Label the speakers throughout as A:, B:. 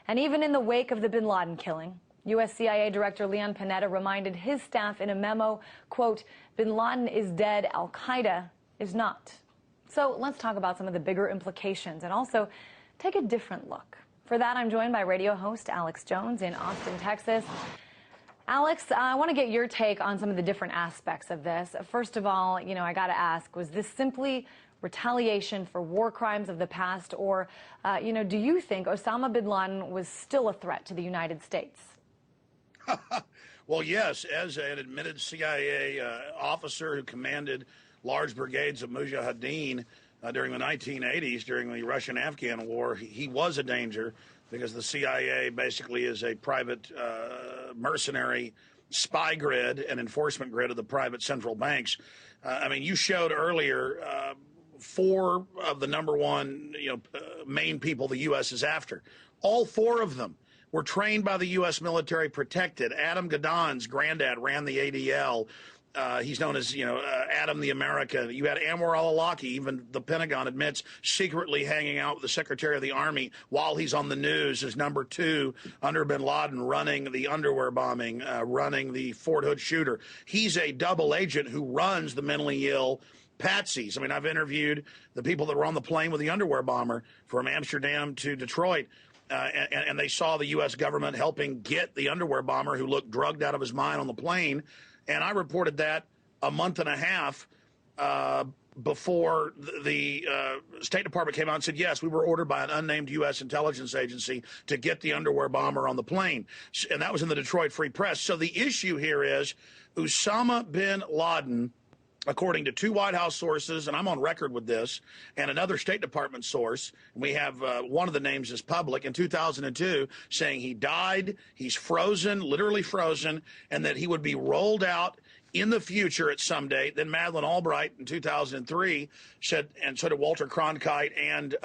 A: And even in the wake of the bin Laden killing, U.S. CIA Director Leon Panetta reminded his staff in a memo, quote, bin Laden is dead, al-Qaeda is not. So let's talk about some of the bigger implications and also take a different look. For that, I'm joined by radio host Alex Jones in Austin, Texas. Alex, I want to get your take on some of the different aspects of this. First of all, I got to ask, was this simply retaliation for war crimes of the past, or, do you think Osama bin Laden was still a threat to the United States?
B: Well, yes, as an admitted CIA officer who commanded large brigades of mujahideen during the 1980s, during the Russian-Afghan war, he was a danger because the CIA basically is a private mercenary spy grid and enforcement grid of the private central banks. You showed earlier 4 of the number 1 main people the U.S. is after. All 4 of them were trained by the U.S. military, protected. Adam Gaddafi's granddad ran the ADL. He's known as, Adam the American. You had Anwar al-Awlaki, even the Pentagon admits, secretly hanging out with the Secretary of the Army while he's on the news as number 2 under bin Laden, running the underwear bombing, running the Fort Hood shooter. He's a double agent who runs the mentally ill patsies. I've interviewed the people that were on the plane with the underwear bomber from Amsterdam to Detroit. And they saw the U.S. government helping get the underwear bomber who looked drugged out of his mind on the plane. And I reported that a month and a half before the State Department came out and said, yes, we were ordered by an unnamed U.S. intelligence agency to get the underwear bomber on the plane. And that was in the Detroit Free Press. So the issue here is Osama bin Laden, according to 2 White House sources, and I'm on record with this, and another State Department source, we have one of the names is public, in 2002, saying he died, he's frozen, literally frozen, and that he would be rolled out in the future at some date. Then Madeleine Albright in 2003 said, and so did Walter Cronkite and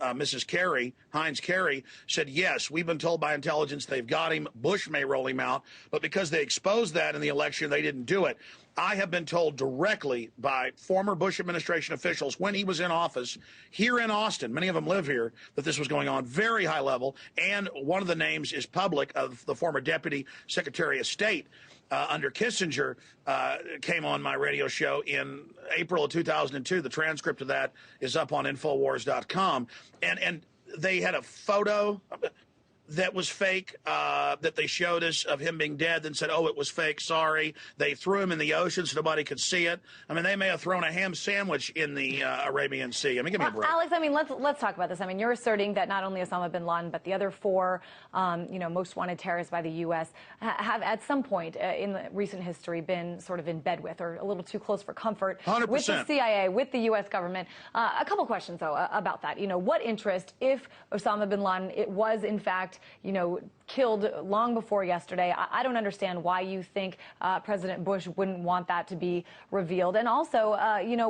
B: Mrs. Kerry, Heinz Kerry, said, yes, we've been told by intelligence they've got him. Bush may roll him out, but because they exposed that in the election, they didn't do it. I have been told directly by former Bush administration officials when he was in office here in Austin, many of them live here, that this was going on very high level. And one of the names is public of the former Deputy Secretary of State under Kissinger, came on my radio show in April of 2002. The transcript of that is up on Infowars.com. And they had a photo that was fake, that they showed us of him being dead, then said, oh, it was fake, sorry. They threw him in the ocean so nobody could see it. They may have thrown a ham sandwich in the Arabian Sea. Give me a break.
A: Alex, let's talk about this. You're asserting that not only Osama bin Laden, but the other 4, most wanted terrorists by the U.S. have at some point in the recent history been sort of in bed with or a little too close for comfort
B: 100%.
A: With the CIA, with the U.S. government. A couple questions, though, about that. What interest, if Osama bin Laden, it was, in fact, killed long before yesterday. I don't understand why you think President Bush wouldn't want that to be revealed. And also,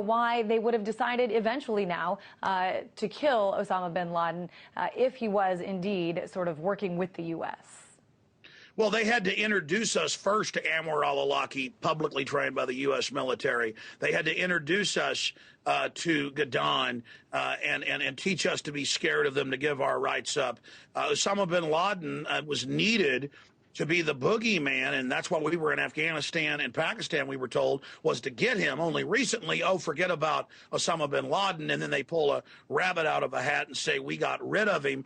A: why they would have decided eventually now to kill Osama bin Laden if he was indeed sort of working with the U.S.
B: Well, they had to introduce us first to Anwar al-Awlaki, publicly trained by the U.S. military. They had to introduce us to Gaddafi and teach us to be scared of them, to give our rights up. Osama bin Laden was needed to be the boogeyman, and that's why we were in Afghanistan and Pakistan, we were told, was to get him. Only recently, forget about Osama bin Laden, and then they pull a rabbit out of a hat and say, we got rid of him.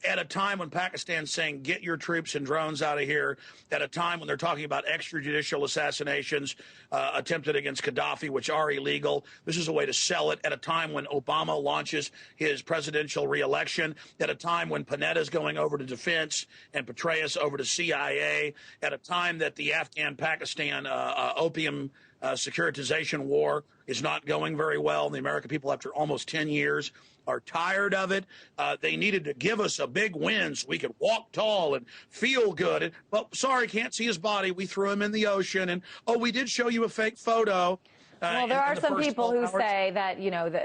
B: At a time when Pakistan's saying, get your troops and drones out of here, at a time when they're talking about extra-judicial assassinations attempted against Gaddafi, which are illegal. This is a way to sell it. At a time when Obama launches his presidential reelection, at a time when Panetta's going over to defense and Petraeus over to CIA, at a time that the Afghan-Pakistan opium securitization war is not going very well. The American people, after almost 10 years, are tired of it. They needed to give us a big win so we could walk tall and feel good. But sorry, can't see his body. We threw him in the ocean. And, we did show you a fake photo.
A: Well, there are some people who say that,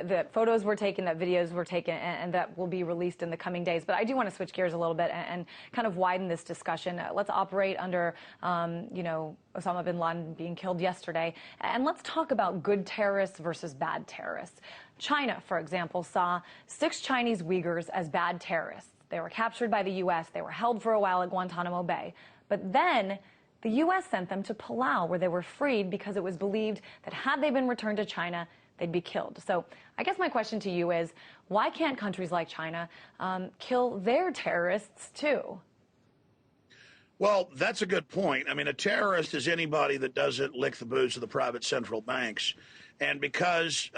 A: that photos were taken, that videos were taken, and that will be released in the coming days. But I do want to switch gears a little bit and kind of widen this discussion. Let's operate under, Osama bin Laden being killed yesterday. And let's talk about good terrorists versus bad terrorists. China, for example, saw 6 Chinese Uyghurs as bad terrorists. They were captured by the U.S. They were held for a while at Guantanamo Bay. But then the U.S. sent them to Palau, where they were freed because it was believed that had they been returned to China, they'd be killed. So I guess my question to you is, why can't countries like China kill their terrorists too?
B: Well, that's a good point. I mean, a terrorist is anybody that doesn't lick the boots of the private central banks. And because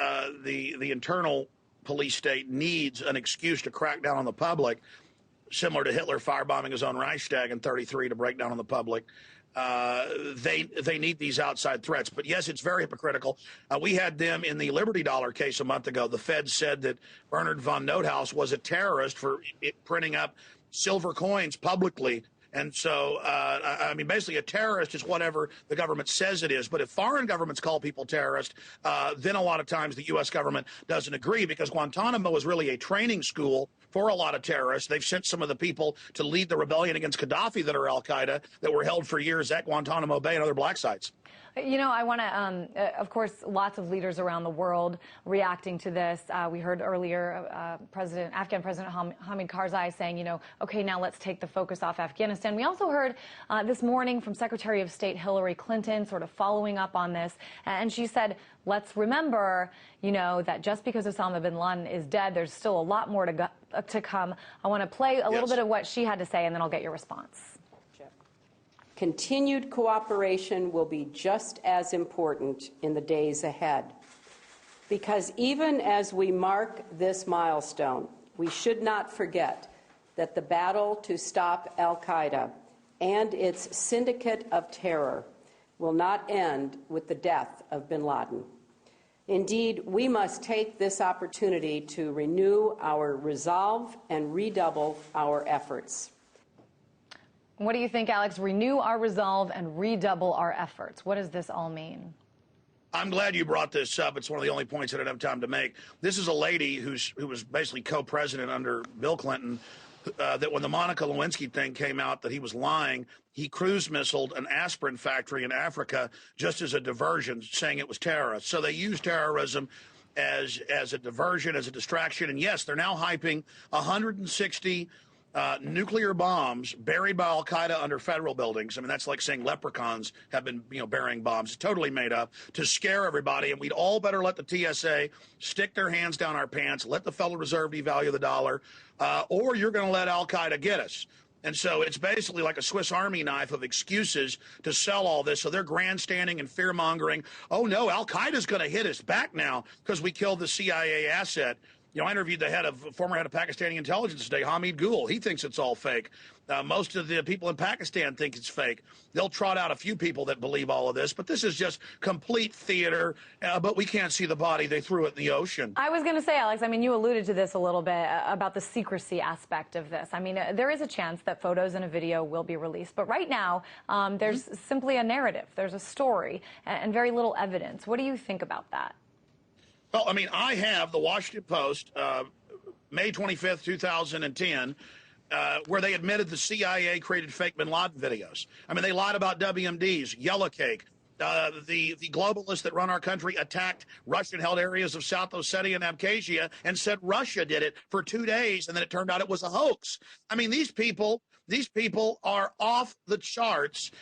B: the internal police state needs an excuse to crack down on the public, similar to Hitler firebombing his own Reichstag in 1933 to break down on the public, they need these outside threats. But yes, it's very hypocritical. We had them in the Liberty Dollar case a month ago. The Fed said that Bernard von Noothaus was a terrorist for printing up silver coins publicly. And so, I mean, basically a terrorist is whatever the government says it is. But if foreign governments call people terrorists, then a lot of times the U.S. government doesn't agree, because Guantanamo is really a training school for a lot of terrorists. They've sent some of the people to lead the rebellion against Gaddafi that are al-Qaeda that were held for years at Guantanamo Bay and other black sites.
A: You know, I want to, of course, lots of leaders around the world reacting to this. We heard earlier Afghan President Hamid Karzai saying, you know, okay, now let's take the focus off Afghanistan. We also heard this morning from Secretary of State Hillary Clinton sort of following up on this. And she said, let's remember, you know, that just because Osama bin Laden is dead, there's still a lot more to come. I want to play a little bit of what she had to say, and then I'll get your response.
C: Continued cooperation will be just as important in the days ahead, because even as we mark this milestone, we should not forget that the battle to stop al-Qaeda and its syndicate of terror will not end with the death of bin Laden. Indeed, we must take this opportunity to renew our resolve and redouble our efforts.
A: What do you think, Alex? Renew our resolve and redouble our efforts. What does this all mean?
B: I'm glad you brought this up. It's one of the only points that I don't have time to make. This is a lady who was basically co-president under Bill Clinton, that when the Monica Lewinsky thing came out that he was lying, he cruise missiled an aspirin factory in Africa just as a diversion, saying it was terrorists. So they use terrorism as a diversion, as a distraction. And yes, they're now hyping 160 nuclear bombs buried by al-Qaeda under federal buildings. I mean, that's like saying leprechauns have been, burying bombs. It's totally made up to scare everybody. And we'd all better let the TSA stick their hands down our pants, let the Federal Reserve devalue the dollar, or you're going to let al-Qaeda get us. And so it's basically like a Swiss Army knife of excuses to sell all this. So they're grandstanding and fear-mongering. Oh, no, al-Qaeda's going to hit us back now because we killed the CIA asset. You know, I interviewed the former head of Pakistani intelligence today, Hamid Gul. He thinks it's all fake. Most of the people in Pakistan think it's fake. They'll trot out a few people that believe all of this, but this is just complete theater. But we can't see the body. They threw it in the ocean.
A: I was going to say, Alex, I mean, you alluded to this a little bit about the secrecy aspect of this. I mean, there is a chance that photos and a video will be released. But right now, there's simply a narrative. There's a story and very little evidence. What do you think about that?
B: Well, I mean, I have the Washington Post, May 25th, 2010, where they admitted the CIA created fake bin Laden videos. I mean, they lied about WMDs, Yellow Cake. The globalists that run our country attacked Russian-held areas of South Ossetia and Abkhazia and said Russia did it for 2 days, and then it turned out it was a hoax. I mean, these people are off the charts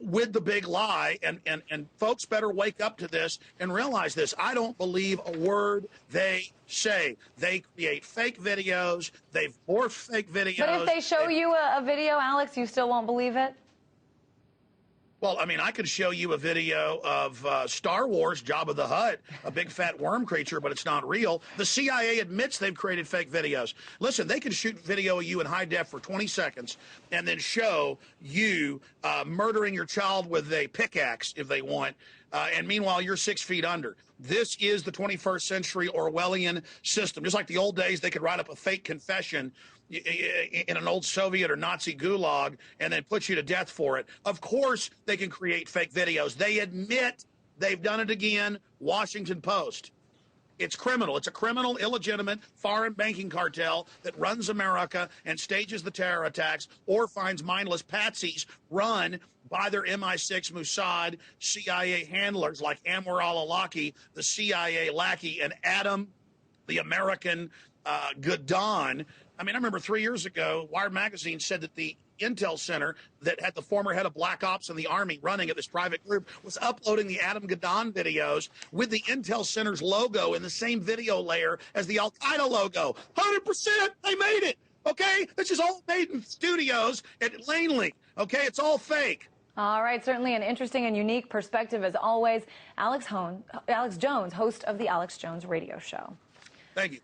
B: with the big lie, and folks better wake up to this and realize this. I don't believe a word they say. They create fake videos. They've morphed fake videos.
A: But if they show you a video, Alex, you still won't believe it?
B: Well, I mean, I could show you a video of Star Wars, Jabba the Hutt, a big fat worm creature, but it's not real. The CIA admits they've created fake videos. Listen, they can shoot video of you in high def for 20 seconds and then show you murdering your child with a pickaxe if they want. And meanwhile, you're 6 feet under. This is the 21st century Orwellian system. Just like the old days, they could write up a fake confession in an old Soviet or Nazi gulag and then put you to death for it. Of course, they can create fake videos. They admit they've done it again. Washington Post. It's criminal. It's a criminal, illegitimate foreign banking cartel that runs America and stages the terror attacks or finds mindless patsies run by their MI6 Mossad CIA handlers like Anwar al-Awlaki, the CIA lackey, and Adam, the American Gadon, I mean, I remember 3 years ago, Wired Magazine said that the Intel Center that had the former head of Black Ops in the Army running at this private group was uploading the Adam Gaddafi videos with the Intel Center's logo in the same video layer as the al-Qaeda logo. 100%, they made it, okay? This is all made in studios at Langley, okay? It's all fake.
A: All right, certainly an interesting and unique perspective as always. Alex Jones, host of the Alex Jones Radio Show.
B: Thank you.